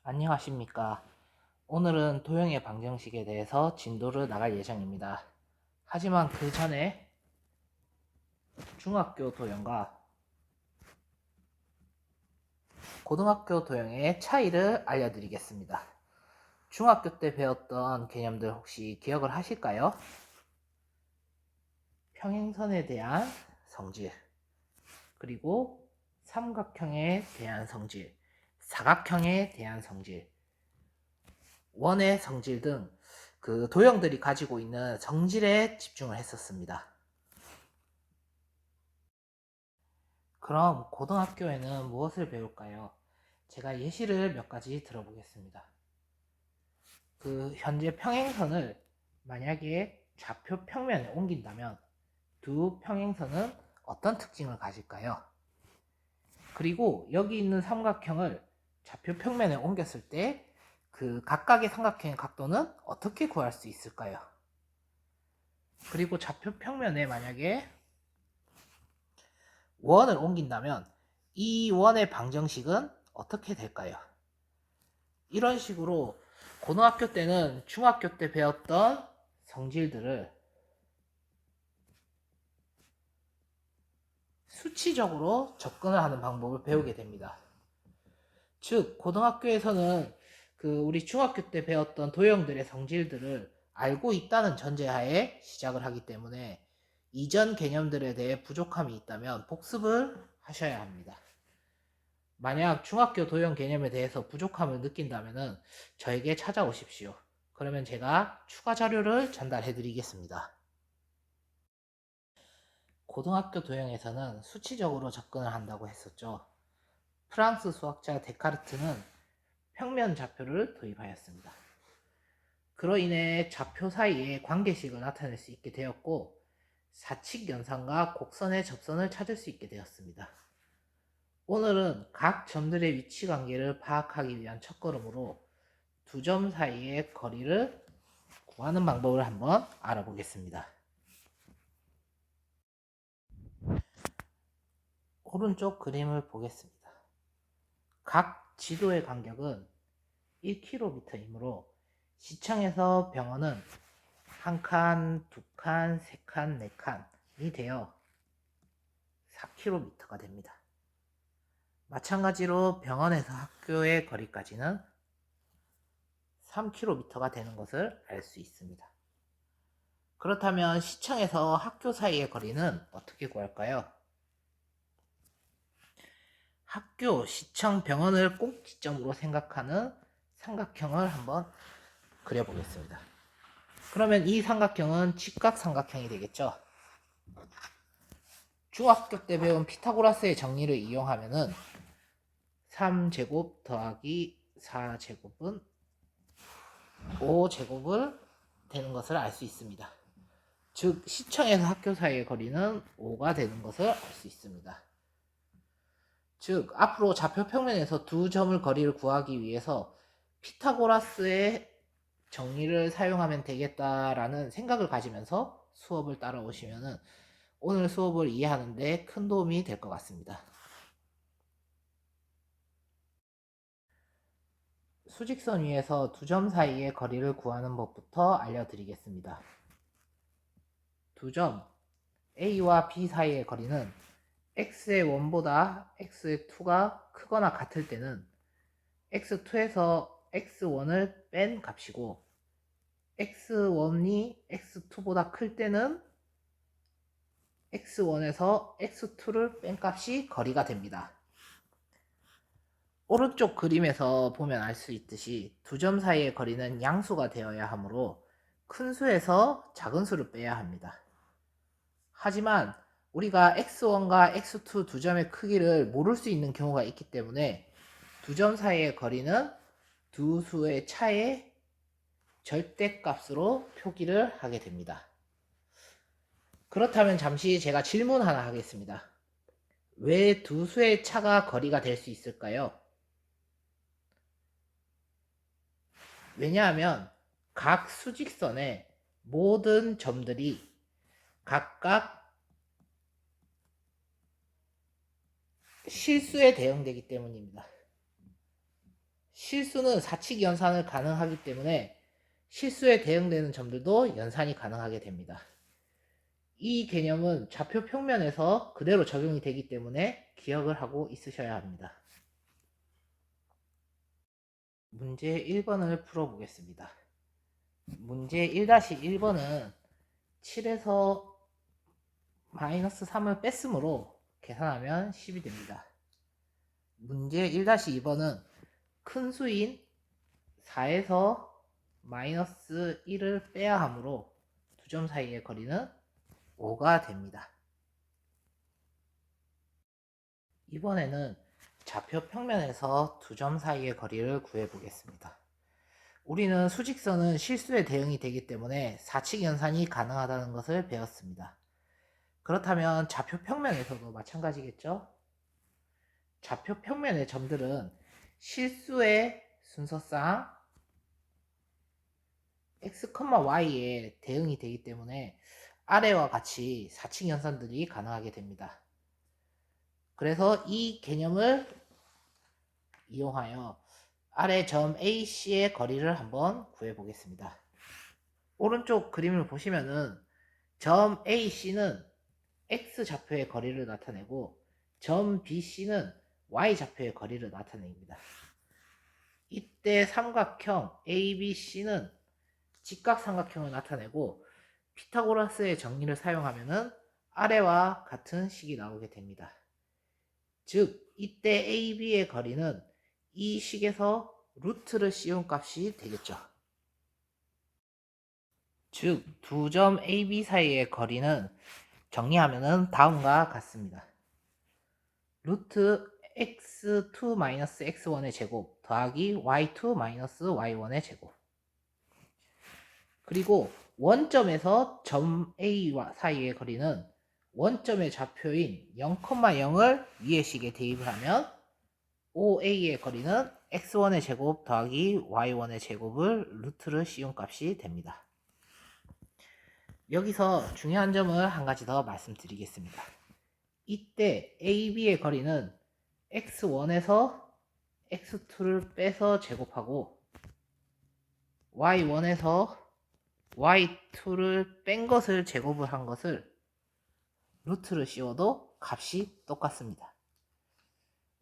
안녕하십니까. 오늘은 도형의 방정식에 대해서 진도를 나갈 예정입니다. 하지만 그 전에 중학교 도형과 고등학교 도형의 차이를 알려드리겠습니다. 중학교 때 배웠던 개념들 혹시 기억을 하실까요? 평행선에 대한 성질, 그리고 삼각형에 대한 성질, 사각형에 대한 성질, 원의 성질 등 그 도형들이 가지고 있는 성질에 집중을 했었습니다. 그럼 고등학교에는 무엇을 배울까요? 제가 예시를 몇 가지 들어보겠습니다. 현재 평행선을 만약에 좌표 평면에 옮긴다면 두 평행선은 어떤 특징을 가질까요? 그리고 여기 있는 삼각형을 좌표 평면에 옮겼을 때 그 각각의 삼각형의 각도는 어떻게 구할 수 있을까요? 그리고 좌표 평면에 만약에 원을 옮긴다면 이 원의 방정식은 어떻게 될까요? 이런 식으로 고등학교 때는 중학교 때 배웠던 성질들을 수치적으로 접근을 하는 방법을 배우게 됩니다. 즉, 고등학교에서는 우리 중학교 때 배웠던 도형들의 성질들을 알고 있다는 전제하에 시작을 하기 때문에 이전 개념들에 대해 부족함이 있다면 복습을 하셔야 합니다. 만약 중학교 도형 개념에 대해서 부족함을 느낀다면 저에게 찾아오십시오. 그러면 제가 추가 자료를 전달해 드리겠습니다. 고등학교 도형에서는 수치적으로 접근을 한다고 했었죠. 프랑스 수학자 데카르트는 평면 좌표를 도입하였습니다. 그로 인해 좌표 사이에 관계식을 나타낼 수 있게 되었고 사칙 연산과 곡선의 접선을 찾을 수 있게 되었습니다. 오늘은 각 점들의 위치 관계를 파악하기 위한 첫걸음으로 두 점 사이의 거리를 구하는 방법을 한번 알아보겠습니다. 오른쪽 그림을 보겠습니다. 각 지도의 간격은 1km이므로 시청에서 병원은 한 칸, 두 칸, 세 칸, 네 칸이 되어 4km가 됩니다. 마찬가지로 병원에서 학교의 거리까지는 3km가 되는 것을 알 수 있습니다. 그렇다면 시청에서 학교 사이의 거리는 어떻게 구할까요? 학교, 시청, 병원을 꼭지점으로 생각하는 삼각형을 한번 그려보겠습니다. 그러면 이 삼각형은 직각삼각형이 되겠죠. 중학교 때 배운 피타고라스의 정리를 이용하면은 3제곱 더하기 4제곱은 5제곱을 되는 것을 알 수 있습니다. 즉 시청에서 학교 사이의 거리는 5가 되는 것을 알 수 있습니다. 즉 앞으로 좌표 평면에서 두 점을 거리를 구하기 위해서 피타고라스의 정리를 사용하면 되겠다라는 생각을 가지면서 수업을 따라오시면 오늘 수업을 이해하는 데 큰 도움이 될 것 같습니다. 수직선 위에서 두 점 사이의 거리를 구하는 법부터 알려드리겠습니다. 두 점 A와 B 사이의 거리는 x의 1보다 x의 2가 크거나 같을 때는 x2에서 x1을 뺀 값이고 x1이 x2보다 클 때는 x1에서 x2를 뺀 값이 거리가 됩니다. 오른쪽 그림에서 보면 알 수 있듯이 두 점 사이의 거리는 양수가 되어야 하므로 큰 수에서 작은 수를 빼야 합니다. 하지만 우리가 x1과 x2 두 점의 크기를 모를 수 있는 경우가 있기 때문에 두 점 사이의 거리는 두 수의 차의 절대값으로 표기를 하게 됩니다. 그렇다면 잠시 제가 질문 하나 하겠습니다. 왜 두 수의 차가 거리가 될 수 있을까요? 왜냐하면 각 수직선의 모든 점들이 각각 실수에 대응되기 때문입니다. 실수는 사칙 연산을 가능하기 때문에 실수에 대응되는 점들도 연산이 가능하게 됩니다. 이 개념은 좌표 평면에서 그대로 적용이 되기 때문에 기억을 하고 있으셔야 합니다. 문제 1번을 풀어보겠습니다. 문제 1-1번은 7에서 마이너스 3을 뺐으므로 계산하면 10이 됩니다. 문제 1-2번은 큰 수인 4에서 마이너스 1을 빼야 하므로 두 점 사이의 거리는 5가 됩니다. 이번에는 좌표 평면에서 두 점 사이의 거리를 구해 보겠습니다. 우리는 수직선은 실수에 대응이 되기 때문에 사칙 연산이 가능하다는 것을 배웠습니다. 그렇다면 좌표 평면에서도 마찬가지겠죠? 좌표 평면의 점들은 실수의 순서상 x, y에 대응이 되기 때문에 아래와 같이 사칙 연산들이 가능하게 됩니다. 그래서 이 개념을 이용하여 아래 점 AC의 거리를 한번 구해 보겠습니다. 오른쪽 그림을 보시면은 점 AC는 X 좌표의 거리를 나타내고 점 BC는 Y 좌표의 거리를 나타냅니다. 이때 삼각형 ABC는 직각삼각형을 나타내고 피타고라스의 정리를 사용하면은 아래와 같은 식이 나오게 됩니다. 즉 이때 AB의 거리는 이 식에서 루트를 씌운 값이 되겠죠. 즉 두 점 AB 사이의 거리는 정리하면은 다음과 같습니다. 루트 x2-x1의 제곱 더하기 y2-y1의 제곱. 그리고 원점에서 점 A 사이의 거리는 원점의 좌표인 0,0을 위의 식에 대입을 하면 OA의 거리는 x1의 제곱 더하기 y1의 제곱을 루트를 씌운 값이 됩니다. 여기서 중요한 점을 한 가지 더 말씀드리겠습니다. 이때 AB의 거리는 x1에서 x2를 빼서 제곱하고 y1에서 y2를 뺀 것을 제곱을 한 것을 루트를 씌워도 값이 똑같습니다.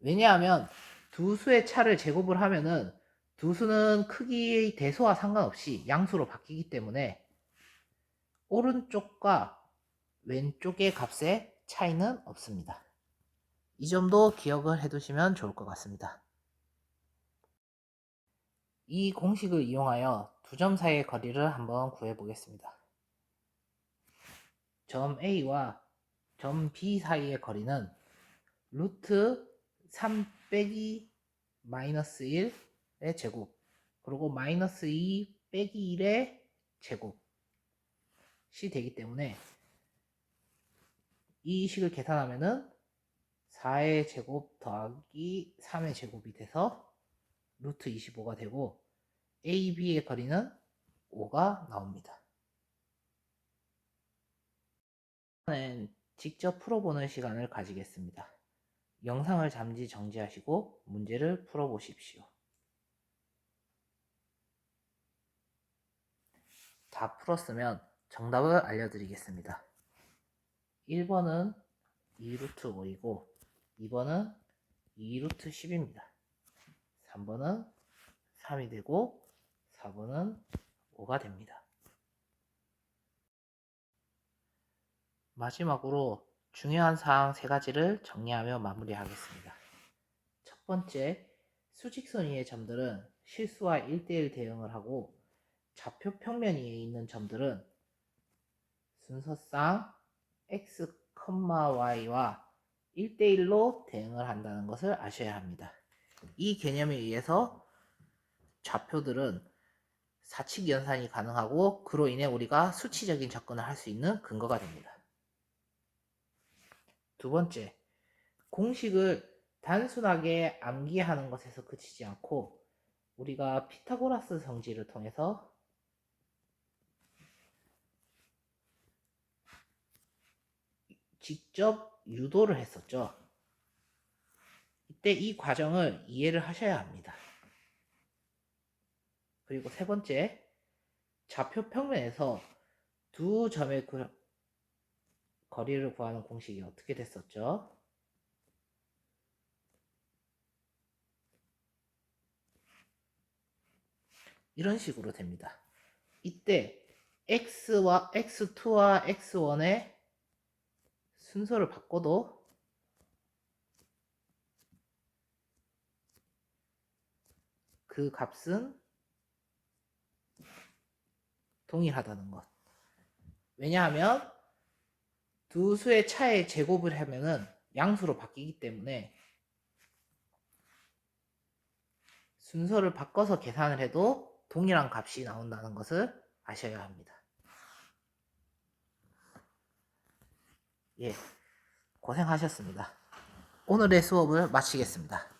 왜냐하면 두 수의 차를 제곱을 하면은 두 수는 크기의 대소와 상관없이 양수로 바뀌기 때문에 오른쪽과 왼쪽의 값에 차이는 없습니다. 이 점도 기억을 해두시면 좋을 것 같습니다. 이 공식을 이용하여 두 점 사이의 거리를 한번 구해 보겠습니다. 점 A와 점 B 사이의 거리는 루트 3 빼기 마이너스 1의 제곱 그리고 마이너스 2 빼기 1의 제곱이 되기 때문에 이 식을 계산하면은 4의 제곱 더하기 3의 제곱이 돼서 루트 25가 되고 A, B의 거리는 5가 나옵니다. 이번엔 직접 풀어보는 시간을 가지겠습니다. 영상을 잠시 정지하시고 문제를 풀어보십시오. 다 풀었으면 정답을 알려드리겠습니다. 1번은 2루트 5이고 2번은 2루트 10입니다. 3번은 3이 되고 4번은 5가 됩니다. 마지막으로 중요한 사항 3가지를 정리하며 마무리하겠습니다. 첫 번째, 수직선 위의 점들은 실수와 1대1 대응을 하고 좌표 평면 위에 있는 점들은 순서상 x, y와 1대1로 대응을 한다는 것을 아셔야 합니다. 이 개념에 의해서 좌표들은 사칙 연산이 가능하고 그로 인해 우리가 수치적인 접근을 할 수 있는 근거가 됩니다. 두 번째, 공식을 단순하게 암기하는 것에서 그치지 않고 우리가 피타고라스 성질을 통해서 직접 유도를 했었죠. 이때 이 과정을 이해를 하셔야 합니다. 그리고 세 번째, 좌표 평면에서 두 점의 거리를 구하는 공식이 어떻게 됐었죠? 이런 식으로 됩니다. 이때 x2와 x1의 순서를 바꿔도 그 값은 동일하다는 것. 왜냐하면 두 수의 차의 제곱을 하면은 양수로 바뀌기 때문에 순서를 바꿔서 계산을 해도 동일한 값이 나온다는 것을 아셔야 합니다. 예, 고생하셨습니다. 오늘의 수업을 마치겠습니다.